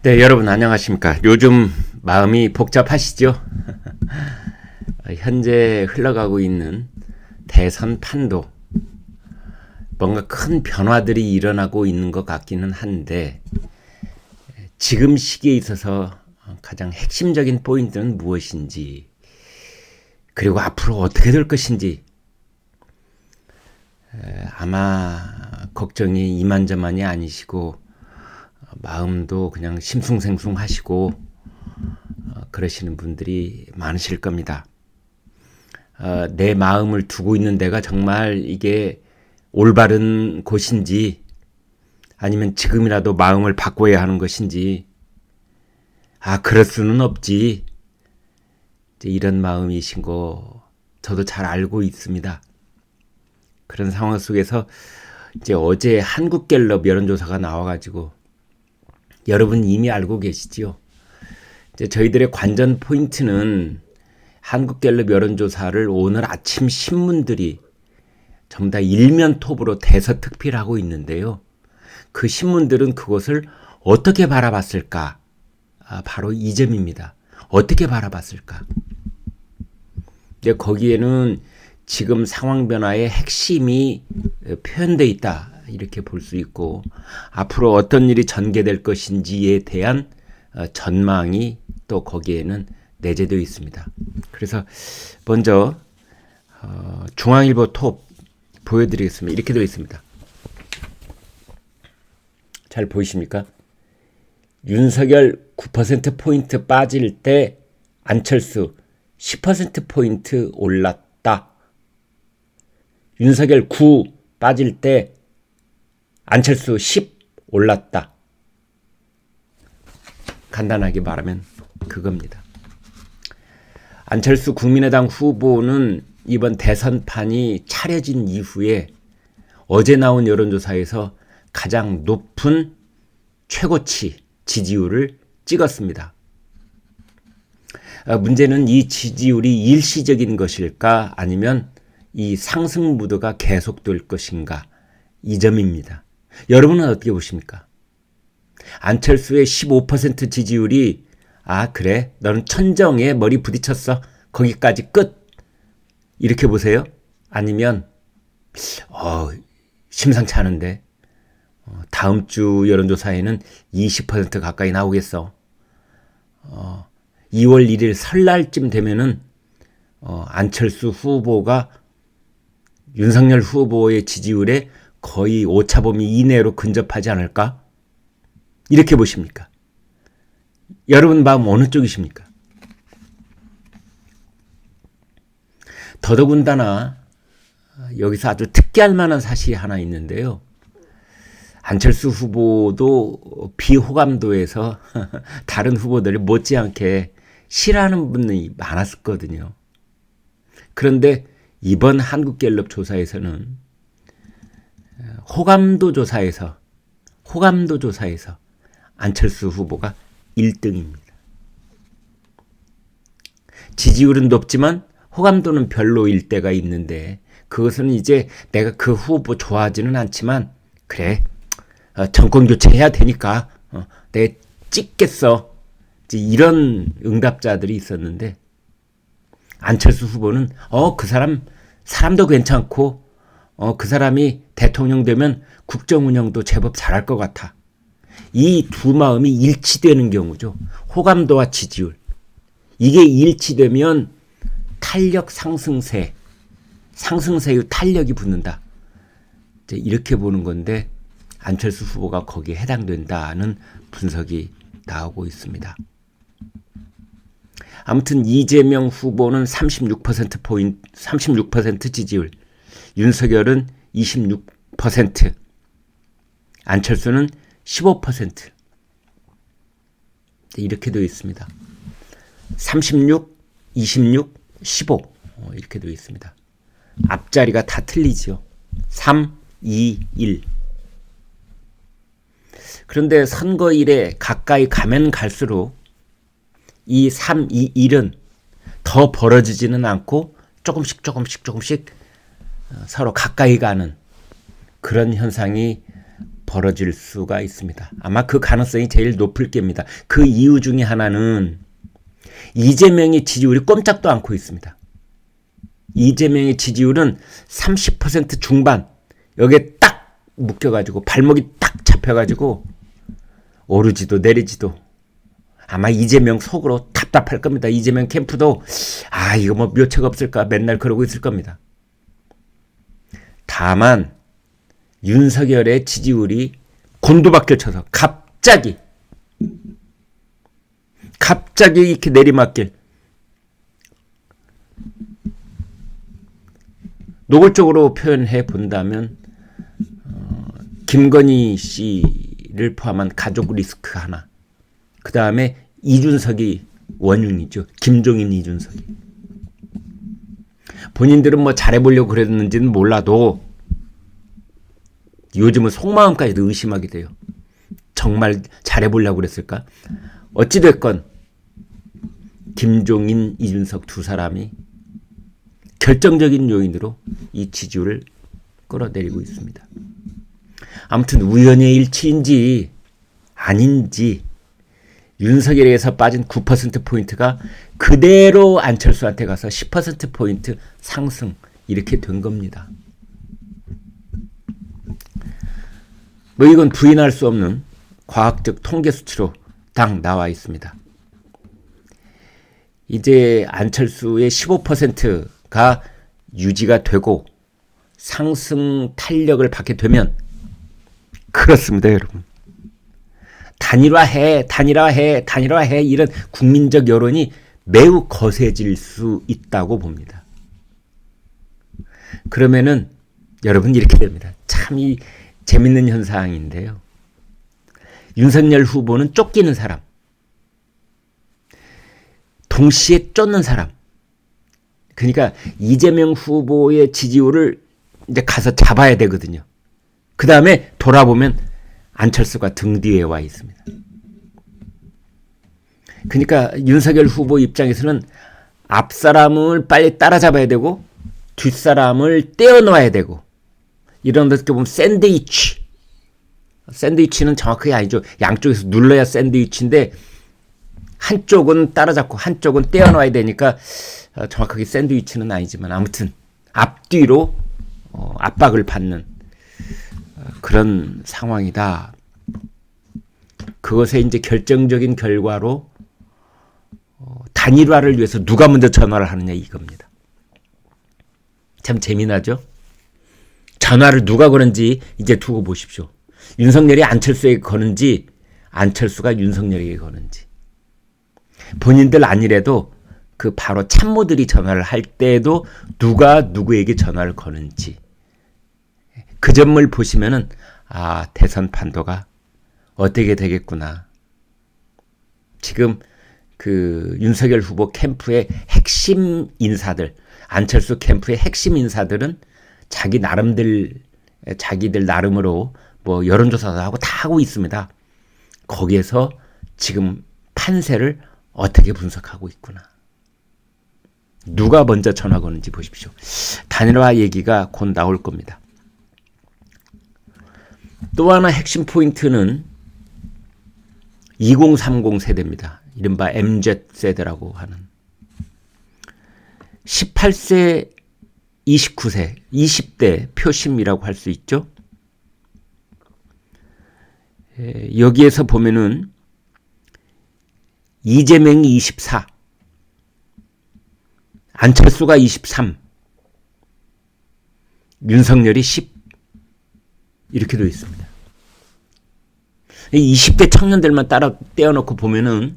네, 여러분 안녕하십니까? 요즘 마음이 복잡하시죠? 현재 흘러가고 있는 대선 판도 뭔가 큰 변화들이 일어나고 있는 것 같기는 한데 지금 시기에 있어서 가장 핵심적인 포인트는 무엇인지 그리고 앞으로 어떻게 될 것인지 아마 걱정이 이만저만이 아니시고 마음도 그냥 심숭생숭하시고 그러시는 분들이 많으실 겁니다. 내 마음을 두고 있는 데가 정말 이게 올바른 곳인지 아니면 지금이라도 마음을 바꿔야 하는 것인지 그럴 수는 없지 이런 마음이신 거 저도 잘 알고 있습니다. 그런 상황 속에서 이제 어제 한국갤럽 여론조사가 나와가지고 여러분 이미 알고 계시지요. 이제 저희들의 관전 포인트는 한국갤럽 여론조사를 오늘 아침 신문들이 전부 다 일면 톱으로 대서특필하고 있는데요. 그 신문들은 그것을 어떻게 바라봤을까? 바로 이 점입니다. 어떻게 바라봤을까? 이제 거기에는 지금 상황 변화의 핵심이 표현되어 있다. 이렇게 볼 수 있고 앞으로 어떤 일이 전개될 것인지에 대한 전망이 또 거기에는 내재되어 있습니다. 그래서 먼저 중앙일보 톱 보여드리겠습니다. 이렇게 되어 있습니다. 잘 보이십니까? 윤석열 9%포인트 빠질 때 안철수 10%포인트 올랐다. 윤석열 9 빠질 때 안철수 10 올랐다. 간단하게 말하면 그겁니다. 안철수 국민의당 후보는 이번 대선판이 차려진 이후에 어제 나온 여론조사에서 가장 높은 최고치 지지율을 찍었습니다. 문제는 이 지지율이 일시적인 것일까 아니면 이 상승 무드가 계속될 것인가 이 점입니다. 여러분은 어떻게 보십니까? 안철수의 15% 지지율이 그래 너는 천정에 머리 부딪혔어 거기까지 끝 이렇게 보세요? 아니면 심상치 않은데 다음 주 여론조사에는 20% 가까이 나오겠어. 2월 1일 설날쯤 되면은 안철수 후보가 윤석열 후보의 지지율에 거의 오차범위 이내로 근접하지 않을까? 이렇게 보십니까? 여러분 마음 어느 쪽이십니까? 더더군다나 여기서 아주 특기할 만한 사실이 하나 있는데요. 안철수 후보도 비호감도에서 다른 후보들이 못지않게 싫어하는 분이 많았었거든요. 그런데 이번 한국갤럽 조사에서는 호감도 조사에서 안철수 후보가 1등입니다. 지지율은 높지만 호감도는 별로일 때가 있는데 그것은 이제 내가 그 후보 좋아하지는 않지만 그래 정권 교체해야 되니까 내가 찍겠어 이런 응답자들이 있었는데 안철수 후보는 그 사람도 괜찮고 그 사람이 대통령 되면 국정 운영도 제법 잘할 것 같아. 이 두 마음이 일치되는 경우죠. 호감도와 지지율. 이게 일치되면 탄력 상승세의 탄력이 붙는다. 이렇게 보는 건데 안철수 후보가 거기에 해당된다는 분석이 나오고 있습니다. 아무튼 이재명 후보는 36% 지지율, 윤석열은 26%, 안철수는 15% 이렇게 되어 있습니다. 36, 26, 15 이렇게 되어 있습니다. 앞자리가 다 틀리죠. 3, 2, 1. 그런데 선거일에 가까이 가면 갈수록 이 3, 2, 1은 더 벌어지지는 않고 조금씩 서로 가까이 가는 그런 현상이 벌어질 수가 있습니다. 아마 그 가능성이 제일 높을 겁니다. 그 이유 중에 하나는 이재명의 지지율이 꼼짝도 않고 있습니다. 이재명의 지지율은 30% 중반, 여기에 딱 묶여가지고 발목이 딱 잡혀가지고 오르지도 내리지도. 아마 이재명 속으로 답답할 겁니다. 이재명 캠프도 이거 뭐 묘책 없을까 맨날 그러고 있을 겁니다. 다만 윤석열의 지지율이 곤두박질 쳐서 갑자기 이렇게 내리막길, 노골적으로 표현해 본다면 김건희 씨를 포함한 가족 리스크 하나, 그 다음에 이준석이 원흉이죠. 김종인, 이준석이. 본인들은 뭐 잘해보려고 그랬는지는 몰라도 요즘은 속마음까지도 의심하게 돼요. 정말 잘해보려고 그랬을까? 어찌됐건 김종인, 이준석 두 사람이 결정적인 요인으로 이 지지율을 끌어내리고 있습니다. 아무튼 우연의 일치인지 아닌지 윤석열에서 빠진 9%포인트가 그대로 안철수한테 가서 10%포인트 상승, 이렇게 된 겁니다. 뭐 이건 부인할 수 없는 과학적 통계 수치로 딱 나와 있습니다. 이제 안철수의 15%가 유지가 되고 상승 탄력을 받게 되면, 그렇습니다, 여러분. 단일화해 이런 국민적 여론이 매우 거세질 수 있다고 봅니다. 그러면은 여러분 이렇게 됩니다. 참 이 재밌는 현상인데요. 윤석열 후보는 쫓기는 사람, 동시에 쫓는 사람. 그러니까 이재명 후보의 지지율을 이제 가서 잡아야 되거든요. 그 다음에 돌아보면 안철수가 등 뒤에 와 있습니다. 그러니까 윤석열 후보 입장에서는 앞사람을 빨리 따라잡아야 되고 뒷사람을 떼어놓아야 되고, 이런 데서 보면 샌드위치는 정확하게 아니죠. 양쪽에서 눌러야 샌드위치인데 한쪽은 따라잡고 한쪽은 떼어놓아야 되니까 정확하게 샌드위치는 아니지만, 아무튼 앞뒤로 압박을 받는 그런 상황이다. 그것의 이제 결정적인 결과로 단일화를 위해서 누가 먼저 전화를 하느냐, 이겁니다. 참 재미나죠? 전화를 누가 거는지 이제 두고 보십시오. 윤석열이 안철수에게 거는지, 안철수가 윤석열에게 거는지. 본인들 아니래도 그 바로 참모들이 전화를 할 때에도 누가 누구에게 전화를 거는지, 그 점을 보시면은 대선 판도가 어떻게 되겠구나. 지금 그 윤석열 후보 캠프의 핵심 인사들, 안철수 캠프의 핵심 인사들은 자기들 나름으로 뭐 여론조사도 하고 다 하고 있습니다. 거기에서 지금 판세를 어떻게 분석하고 있구나. 누가 먼저 전화 거는지 보십시오. 단일화 얘기가 곧 나올 겁니다. 또 하나 핵심 포인트는 2030 세대입니다. 이른바 MZ 세대라고 하는 18세, 29세, 20대 표심이라고 할 수 있죠. 여기에서 보면은 이재명이 24, 안철수가 23, 윤석열이 10, 이렇게 되어 있습니다. 20대 청년들만 따라 떼어놓고 보면은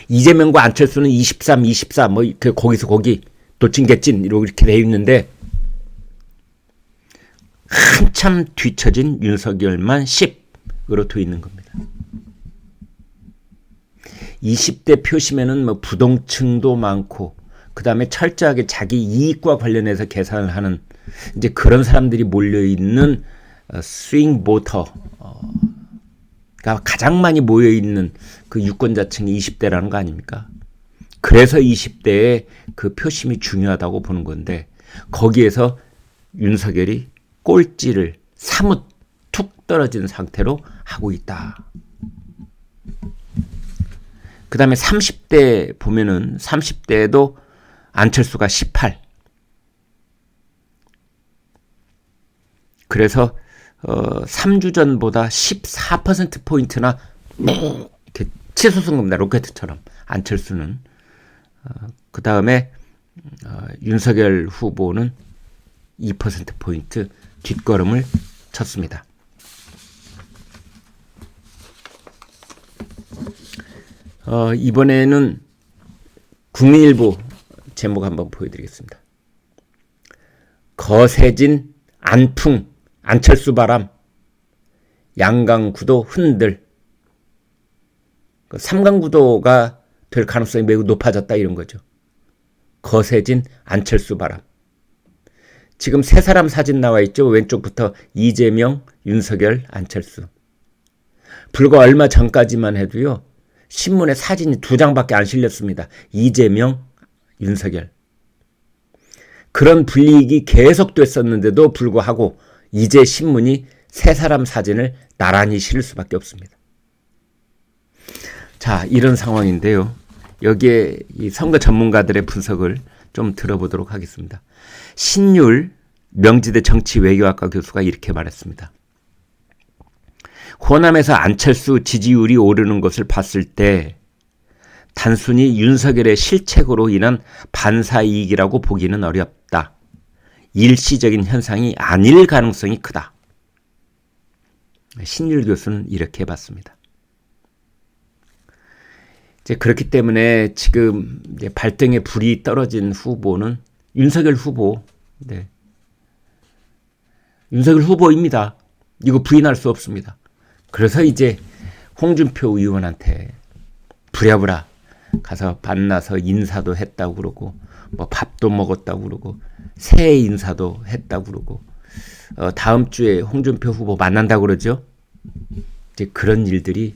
이재명과 안철수는 23, 24, 뭐 거기서 거기 도찐개찐 이렇게 되어 있는데, 한참 뒤처진 윤석열만 10으로 되어 있는 겁니다. 20대 표심에는 뭐 부동층도 많고, 그 다음에 철저하게 자기 이익과 관련해서 계산을 하는 이제 그런 사람들이 몰려있는 스윙 보터가 가장 많이 모여있는 그 유권자층이 20대라는 거 아닙니까? 그래서 20대의 그 표심이 중요하다고 보는 건데, 거기에서 윤석열이 꼴찌를 사뭇 툭 떨어진 상태로 하고 있다. 그 다음에 30대 보면은 30대에도 안철수가 18. 그래서 3주 전보다 14%포인트나 이렇게 치솟은 겁니다. 로켓처럼. 안철수는. 그 다음에 윤석열 후보는 2%포인트 뒷걸음을 쳤습니다. 이번에는 국민일보 제목 한번 보여드리겠습니다. 거세진 안풍 안철수 바람 양강구도 흔들. 삼강구도가 될 가능성이 매우 높아졌다 이런 거죠. 거세진 안철수 바람. 지금 세 사람 사진 나와 있죠. 왼쪽부터 이재명, 윤석열, 안철수. 불과 얼마 전까지만 해도요. 신문에 사진이 2장밖에 안 실렸습니다. 이재명, 윤석열. 그런 불이익이 계속됐었는데도 불구하고 이제 신문이 세 사람 사진을 나란히 실을 수밖에 없습니다. 자, 이런 상황인데요. 여기에 이 선거 전문가들의 분석을 좀 들어보도록 하겠습니다. 신율 명지대 정치외교학과 교수가 이렇게 말했습니다. 호남에서 안철수 지지율이 오르는 것을 봤을 때 단순히 윤석열의 실책으로 인한 반사이익이라고 보기는 어렵다. 일시적인 현상이 아닐 가능성이 크다. 신율 교수는 이렇게 봤습니다. 이제 그렇기 때문에 지금 이제 발등에 불이 떨어진 후보는 윤석열 후보. 네. 윤석열 후보입니다. 이거 부인할 수 없습니다. 그래서 이제 홍준표 의원한테 부랴부랴 가서 만나서 인사도 했다고 그러고 뭐 밥도 먹었다고 그러고 새해 인사도 했다고 그러고 다음 주에 홍준표 후보 만난다고 그러죠. 이제 그런 일들이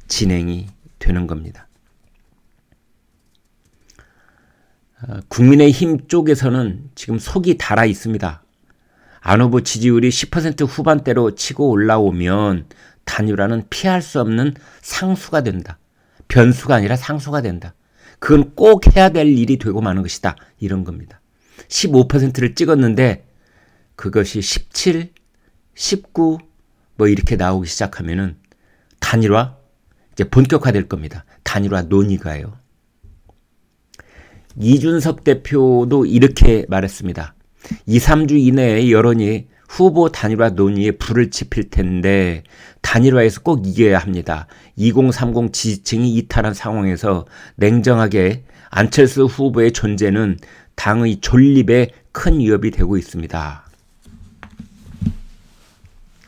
진행이 되는 겁니다. 국민의힘 쪽에서는 지금 속이 달아 있습니다. 안 후보 지지율이 10% 후반대로 치고 올라오면 단일화는 피할 수 없는 상수가 된다. 변수가 아니라 상수가 된다. 그건 꼭 해야 될 일이 되고 마는 것이다. 이런 겁니다. 15%를 찍었는데 그것이 17, 19 뭐 이렇게 나오기 시작하면은 단일화 이제 본격화될 겁니다. 단일화 논의가요. 이준석 대표도 이렇게 말했습니다. 2, 3주 이내에 여론이 후보 단일화 논의에 불을 지필 텐데 단일화에서 꼭 이겨야 합니다. 2030 지지층이 이탈한 상황에서 냉정하게 안철수 후보의 존재는 당의 존립에 큰 위협이 되고 있습니다.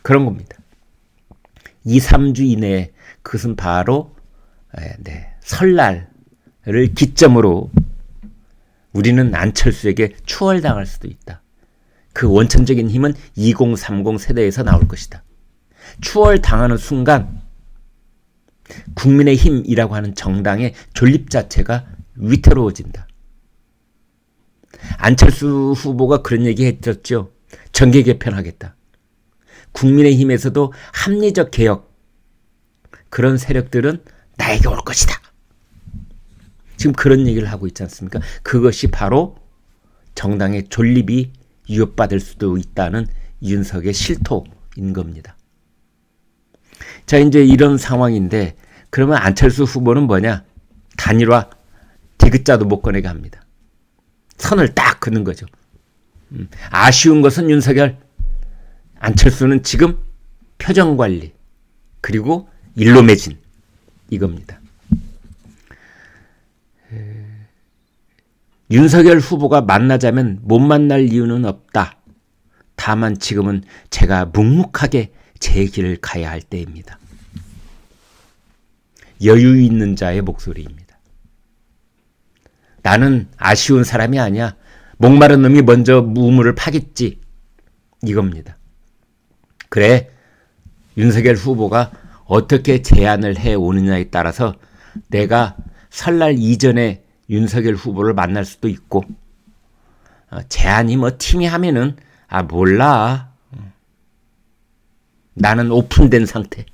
그런 겁니다. 2, 3주 이내에 그것은 바로 설날을 기점으로 우리는 안철수에게 추월당할 수도 있다. 그 원천적인 힘은 2030 세대에서 나올 것이다. 추월당하는 순간 국민의힘이라고 하는 정당의 존립 자체가 위태로워진다. 안철수 후보가 그런 얘기 했었죠. 정계 개편하겠다. 국민의힘에서도 합리적 개혁 그런 세력들은 나에게 올 것이다. 지금 그런 얘기를 하고 있지 않습니까? 그것이 바로 정당의 존립이 위협받을 수도 있다는 윤석의 실토인 겁니다. 자, 이제 이런 상황인데 그러면 안철수 후보는 뭐냐? 단일화 디귿자도 못 꺼내게 합니다. 선을 딱 긋는 거죠. 아쉬운 것은 윤석열, 안철수는 지금 표정관리 그리고 일로 매진 이겁니다. 윤석열 후보가 만나자면 못 만날 이유는 없다. 다만 지금은 제가 묵묵하게 제 길을 가야 할 때입니다. 여유 있는 자의 목소리입니다. 나는 아쉬운 사람이 아니야. 목마른 놈이 먼저 우물을 파겠지. 이겁니다. 그래, 윤석열 후보가 어떻게 제안을 해오느냐에 따라서 내가 설날 이전에 윤석열 후보를 만날 수도 있고 제안이 뭐 팀이 하면은 몰라 나는 오픈된 상태.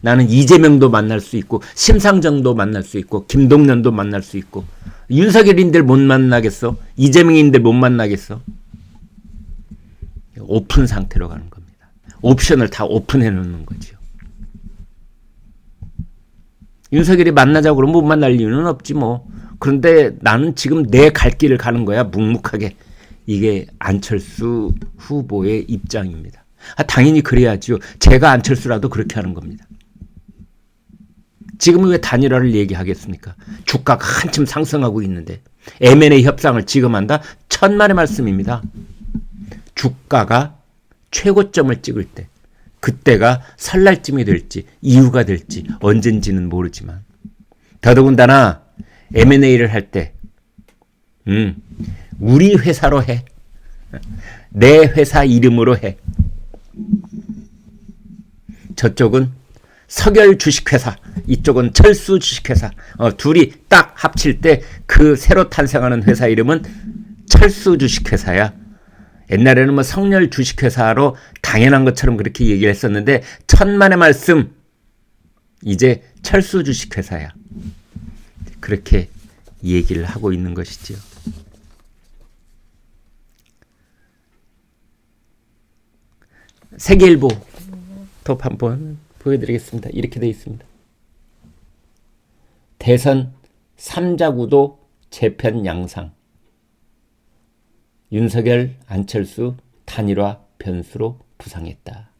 나는 이재명도 만날 수 있고 심상정도 만날 수 있고 김동연도 만날 수 있고 윤석열인들 못 만나겠어? 이재명인들 못 만나겠어? 오픈 상태로 가는 겁니다. 옵션을 다 오픈해 놓는 거죠. 윤석열이 만나자고 그러면 못 만날 이유는 없지 뭐. 그런데 나는 지금 내 갈 길을 가는 거야. 묵묵하게. 이게 안철수 후보의 입장입니다. 당연히 그래야죠. 제가 안철수라도 그렇게 하는 겁니다. 지금은 왜 단일화를 얘기하겠습니까? 주가가 한참 상승하고 있는데 M&A 협상을 지금 한다? 천만의 말씀입니다. 주가가 최고점을 찍을 때 그때가 설날쯤이 될지 이후가 될지 언젠지는 모르지만 더더군다나 M&A를 할 때 우리 회사로 해. 내 회사 이름으로 해. 저쪽은 석열 주식회사, 이쪽은 철수 주식회사. 둘이 딱 합칠 때 그 새로 탄생하는 회사 이름은 철수 주식회사야. 옛날에는 뭐 석열 주식회사로 당연한 것처럼 그렇게 얘기를 했었는데 천만의 말씀, 이제 철수 주식회사야. 그렇게 얘기를 하고 있는 것이지요. 세계일보 톱 한번 보여드리겠습니다. 이렇게 되어 있습니다. 대선 3자구도 재편 양상. 윤석열, 안철수 단일화 변수로 부상했다.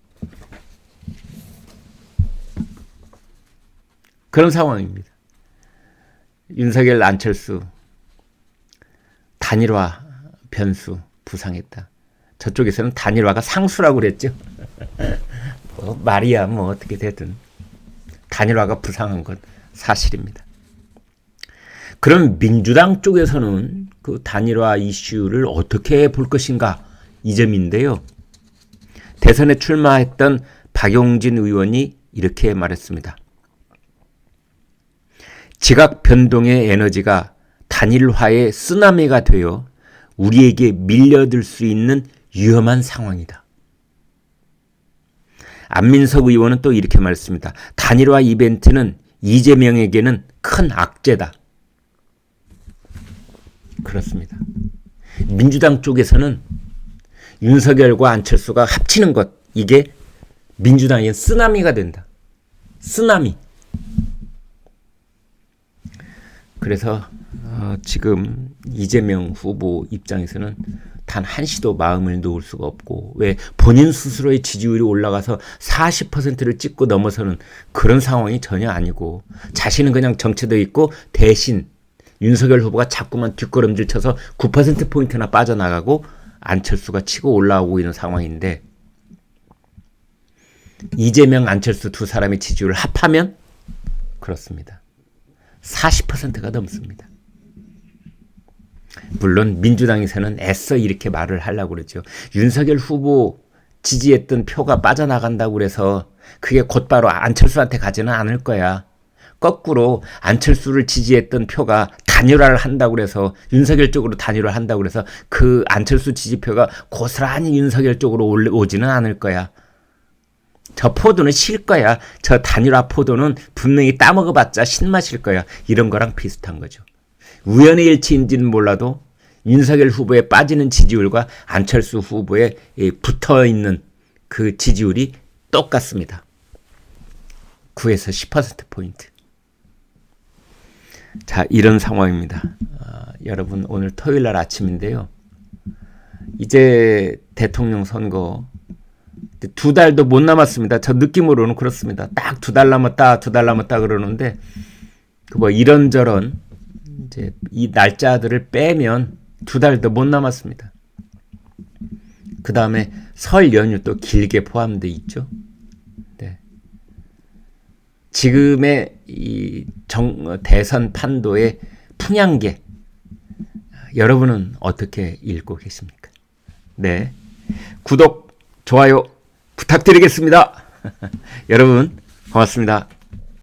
그런 상황입니다. 윤석열, 안철수 단일화 변수 부상했다. 저쪽에서는 단일화가 상수라고 그랬죠. 말이야 뭐 어떻게 되든 단일화가 부상한 건 사실입니다. 그럼 민주당 쪽에서는 그 단일화 이슈를 어떻게 볼 것인가 이 점인데요. 대선에 출마했던 박용진 의원이 이렇게 말했습니다. 지각 변동의 에너지가 단일화의 쓰나미가 되어 우리에게 밀려들 수 있는 위험한 상황이다. 안민석 의원은 또 이렇게 말했습니다. 단일화 이벤트는 이재명에게는 큰 악재다. 그렇습니다. 민주당 쪽에서는 윤석열과 안철수가 합치는 것, 이게 민주당의 쓰나미가 된다. 쓰나미. 그래서 지금 이재명 후보 입장에서는 단 한시도 마음을 놓을 수가 없고, 왜 본인 스스로의 지지율이 올라가서 40%를 찍고 넘어서는 그런 상황이 전혀 아니고, 자신은 그냥 정체돼 있고 대신 윤석열 후보가 자꾸만 뒷걸음질 쳐서 9%포인트나 빠져나가고 안철수가 치고 올라오고 있는 상황인데, 이재명, 안철수 두 사람의 지지율을 합하면 그렇습니다. 40%가 넘습니다. 물론 민주당에서는 애써 이렇게 말을 하려고 그러죠. 윤석열 후보 지지했던 표가 빠져나간다고 그래서 그게 곧바로 안철수한테 가지는 않을 거야. 거꾸로 안철수를 지지했던 표가 단일화를 한다고 그래서 윤석열 쪽으로 단일화를 한다고 그래서 그 안철수 지지표가 고스란히 윤석열 쪽으로 오지는 않을 거야. 저 포도는 실 거야. 저 단일화 포도는 분명히 따먹어봤자 신맛일 거야. 이런 거랑 비슷한 거죠. 우연의 일치인지는 몰라도 윤석열 후보에 빠지는 지지율과 안철수 후보에 붙어있는 그 지지율이 똑같습니다. 9에서 10%포인트. 자, 이런 상황입니다. 여러분, 오늘 토요일 날 아침인데요. 이제 대통령 선거 2달도 못 남았습니다. 저 느낌으로는 그렇습니다. 딱 2달 남았다, 2달 남았다 그러는데, 그 뭐 이런저런 이제 이 날짜들을 빼면 2달도 못 남았습니다. 그 다음에 설 연휴 또 길게 포함되어 있죠. 네. 지금의 이 대선 판도의 풍향계, 여러분은 어떻게 읽고 계십니까? 네. 구독, 좋아요 부탁드리겠습니다. 여러분, 고맙습니다.